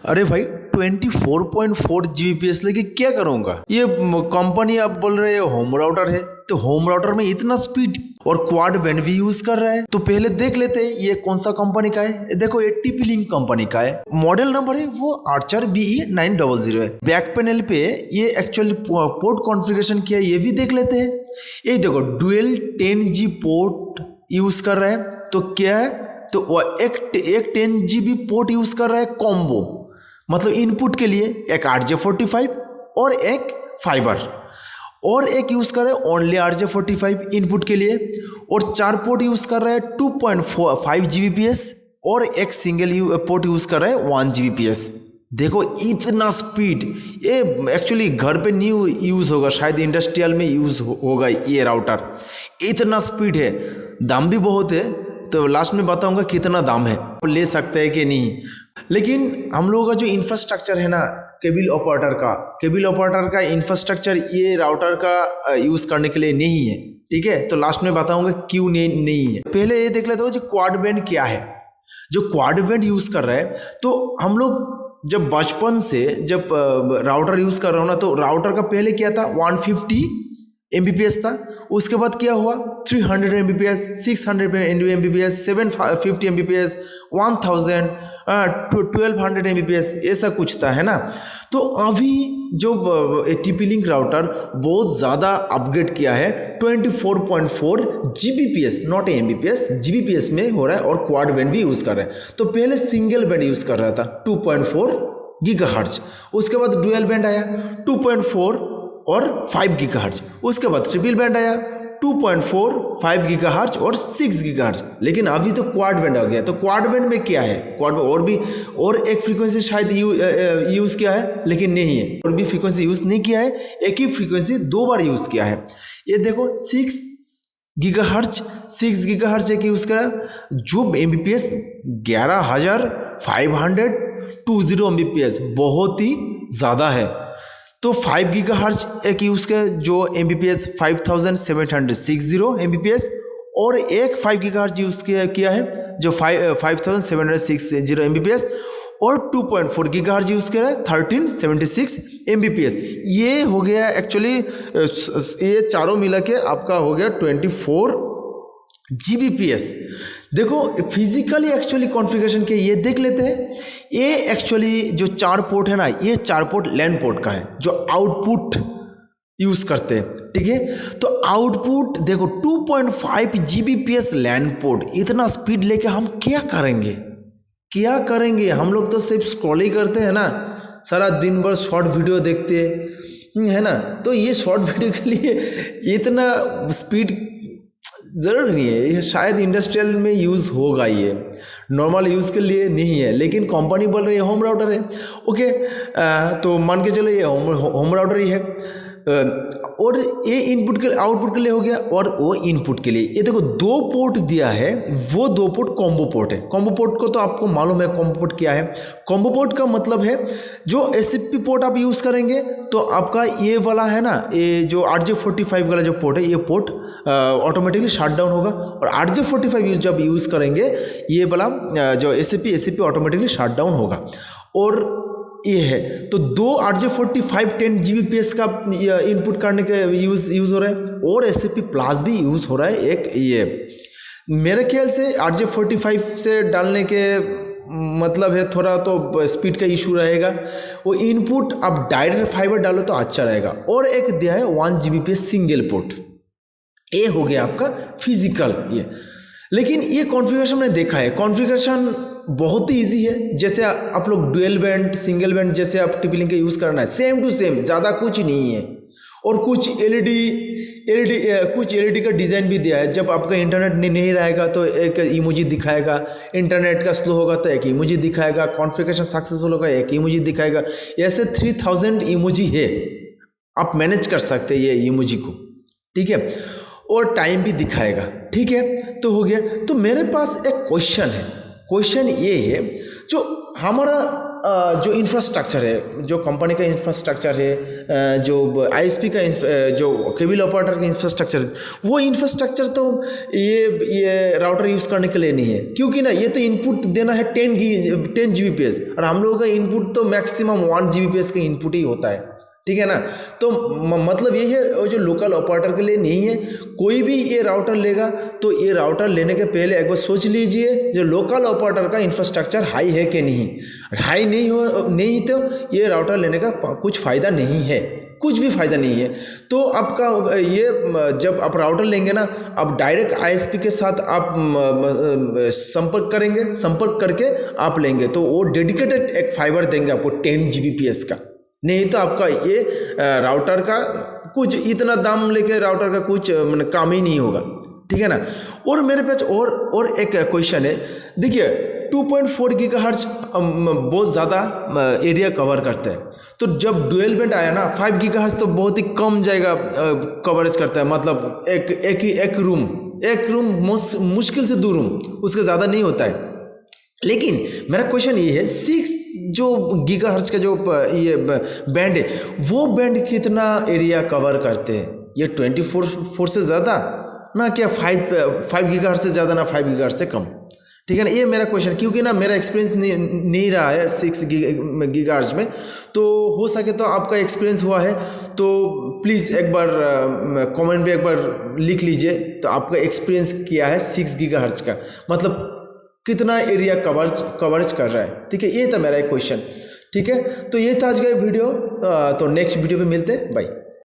अरे भाई 24.4 Gbps लेके क्या करूँगा। ये कंपनी आप बोल रहे हो होम राउटर है, तो होम राउटर में इतना स्पीड और क्वाड बैंड भी यूज कर रहा है। तो पहले देख लेते हैं ये कौन सा कंपनी का है। देखो ये TP-Link कंपनी का है, मॉडल नंबर है वो आर्चर BE900 है। बैक पैनल पे ये एक्चुअली पोर्ट कॉन्फ़िगरेशन किया है, ये भी देख लेते हैं। ये देखो डुअल 10G पोर्ट यूज कर रहा है। तो क्या है, तो वो एक 10GB पोर्ट यूज कर रहा है कॉम्बो, मतलब इनपुट के लिए एक RJ45 और एक फाइबर, और एक यूज कर रहा है ओनली RJ45 इनपुट के लिए, और 4 पोर्ट यूज कर रहा है 2.5 Gbps, और एक सिंगल पोर्ट यूज कर रहा है 1 Gbps। देखो इतना स्पीड, ये एक्चुअली घर पे न्यू यूज होगा, शायद इंडस्ट्रियल में यूज होगा ये राउटर। इतना स्पीड है, दाम भी बहुत है, तो लास्ट में बताऊंगा कितना दाम है, ले सकते हैं कि नहीं। लेकिन हम लोगों का जो इंफ्रास्ट्रक्चर है ना, केबल ऑपरेटर का इंफ्रास्ट्रक्चर ये राउटर का यूज़ करने के लिए नहीं है, ठीक है। तो लास्ट में बताऊंगा क्यों नहीं है। पहले ये देख लेते हो जो क्वाड बैंड क्या है। जो क्वाड बैंड यूज़ कर रहा है, तो हम लोग जब बचपन से जब राउटर यूज़ कर रहा हो ना, तो राउटर का पहले क्या था 150 Mbps था, उसके बाद क्या हुआ 300 Mbps, 600 Mbps, 750 Mbps, 1000, 1200 Mbps, ऐसा कुछ था, है ना। तो अभी जो TP-Link राउटर बहुत ज़्यादा अपग्रेड किया है, 24.4 Gbps, नॉट Mbps, Gbps में हो रहा है, और क्वाड बैंड भी यूज़ कर रहा है। तो पहले सिंगल बैंड यूज़ कर रहा था 2.4 GHz, उसके बाद डुअल बैंड आया 2.4 और 5 GHz, उसके बाद ट्रिपल बैंड आया 2.4, 5 GHz और 6 GHz। लेकिन अभी तो क्वाड बैंड आ गया। तो क्वाड बैंड में क्या है, क्वाड और भी और एक फ्रीक्वेंसी शायद यूज़ किया है, लेकिन नहीं है, और भी फ्रीक्वेंसी यूज़ नहीं किया है, एक ही फ्रीक्वेंसी 2 बार यूज़ किया है। ये देखो 6 GHz एक यूज़ करा, जो Mbps 11,520 Mbps बहुत ही ज़्यादा है। तो 5 GHz एक यूज़ किया, जो Mbps 5760 Mbps, और एक 5 GHz यूज़ किया है, जो 5760 Mbps, और 2.4 GHz यूज़ किया है 1376 Mbps। ये हो गया एक्चुअली, ये चारों मिला के आपका हो गया 24 Gbps। देखो फिजिकली एक्चुअली कॉन्फ़िगरेशन के ये देख लेते हैं। ये एक्चुअली जो 4 पोर्ट है ना, ये 4 पोर्ट लैन पोर्ट का है, जो आउटपुट यूज़ करते हैं, ठीक है। तो आउटपुट देखो 2.5 Gbps लैन पोर्ट, इतना स्पीड लेके हम क्या करेंगे। हम लोग तो सिर्फ स्क्रॉल ही करते हैं ना, सारा दिन भर शॉर्ट वीडियो देखते हैं ना। तो ये शॉर्ट वीडियो के लिए इतना स्पीड ज़रूर नहीं है, ये शायद इंडस्ट्रियल में यूज़ होगा, ये नॉर्मल यूज़ के लिए नहीं है। लेकिन कंपनी बोल रही है होम राउटर है, ओके, तो मान के चलो ये होम राउटर ही है। और ये इनपुट के आउटपुट के लिए हो गया, और वो इनपुट के लिए ये देखो 2 पोर्ट दिया है, वो 2 पोर्ट कॉम्बो पोर्ट है। कॉम्बो पोर्ट को तो आपको मालूम है कॉम्बो पोर्ट क्या है। कॉम्बो पोर्ट का मतलब है जो SFP पोर्ट आप यूज़ करेंगे, तो आपका ये वाला है ना, ये जो RJ45 वाला जो पोर्ट है, ये पोर्ट ऑटोमेटिकली शट डाउन होगा, और RJ45 जब यूज़ करेंगे ये वाला जो SFP ऑटोमेटिकली शट डाउन होगा। और ये है तो 2 RJ45 10 Gbps का इनपुट करने के यूज़ हो रहा है, और SFP प्लस भी यूज़ हो रहा है। एक ये मेरे ख्याल से RJ45 से डालने के मतलब है थोड़ा तो स्पीड का इशू रहेगा। वो इनपुट आप डायरेक्ट फाइबर डालो तो अच्छा रहेगा। और एक दिया है 1 Gbps सिंगल पोर्ट, ये हो गया आपका फिजिकल ये। लेकिन ये कॉन्फ़िगरेशन मैंने देखा है, कॉन्फ़िगरेशन बहुत ही ईजी है। जैसे आप लोग डुअल बैंड सिंगल बैंड जैसे आप TP-Link का यूज़ करना है, सेम टू सेम, ज़्यादा कुछ नहीं है। और कुछ LED का डिज़ाइन भी दिया है। जब आपका इंटरनेट नहीं रहेगा तो एक इमोजी दिखाएगा, इंटरनेट का स्लो होगा तो एक इमोजी दिखाएगा, कॉन्फ़िगरेशन सक्सेसफुल होगा एक इमोजी दिखाएगा। ऐसे 3000 इमोजी है, आप मैनेज कर सकते हैं ये इमोजी को, ठीक है। और टाइम भी दिखाएगा, ठीक है। तो हो गया। तो मेरे पास एक क्वेश्चन है, क्वेश्चन ये है, जो हमारा जो इंफ्रास्ट्रक्चर है, जो कंपनी का इंफ्रास्ट्रक्चर है, जो आईएसपी का जो केबल ऑपरेटर का इंफ्रास्ट्रक्चर है, वो इंफ्रास्ट्रक्चर तो ये राउटर यूज़ करने के लिए नहीं है, क्योंकि ना ये तो इनपुट देना है 10 Gbps और हम लोगों का इनपुट तो मैक्सिमम 1 Gbps का इनपुट ही होता है, ठीक है ना। तो मतलब ये है जो लोकल ऑपरेटर के लिए नहीं है। कोई भी ये राउटर लेगा तो ये राउटर लेने के पहले एक बार सोच लीजिए जो लोकल ऑपरेटर का इंफ्रास्ट्रक्चर हाई है कि नहीं। हाई नहीं तो ये राउटर लेने का कुछ फ़ायदा नहीं है, कुछ भी फ़ायदा नहीं है। तो आपका ये जब आप राउटर लेंगे ना, आप डायरेक्ट आईएसपी के साथ आप संपर्क करके आप लेंगे तो वो डेडिकेटेड एक फाइबर देंगे आपको 10 Gbps का। नहीं तो आपका ये राउटर का कुछ इतना दाम लेके राउटर का कुछ काम ही नहीं होगा, ठीक है ना। और मेरे पास और एक क्वेश्चन है। देखिए 2.4 गीगाहर्ट्ज बहुत ज़्यादा एरिया कवर करता है, तो जब डुअल बैंड आया ना 5 गीगाहर्ट्ज तो बहुत ही कम जगह कवरेज करता है। मतलब एक रूम मुश्किल से 2 रूम, उसके ज़्यादा नहीं होता है। लेकिन मेरा क्वेश्चन ये है 6 जो गीगाहर्ट्ज का जो ये बैंड है, वो बैंड कितना एरिया कवर करते हैं? ये 24 से ज़्यादा ना क्या 5 गीगाहर्ट्ज से ज़्यादा ना 5 गीगाहर्ट्ज से कम, ठीक है ना। ये मेरा क्वेश्चन, क्योंकि ना मेरा एक्सपीरियंस नहीं रहा है 6 गीगाहर्ट्ज में। तो हो सके तो आपका एक्सपीरियंस हुआ है तो प्लीज़ एक बार कमेंट में एक बार लिख लीजिए तो आपका एक्सपीरियंस क्या है 6 गीगाहर्ट्ज का, मतलब कितना एरिया कवरेज कर रहा है, ठीक है। ये था मेरा एक क्वेश्चन, ठीक है। तो ये था आज का वीडियो, तो नेक्स्ट वीडियो पे मिलते हैं, बाय।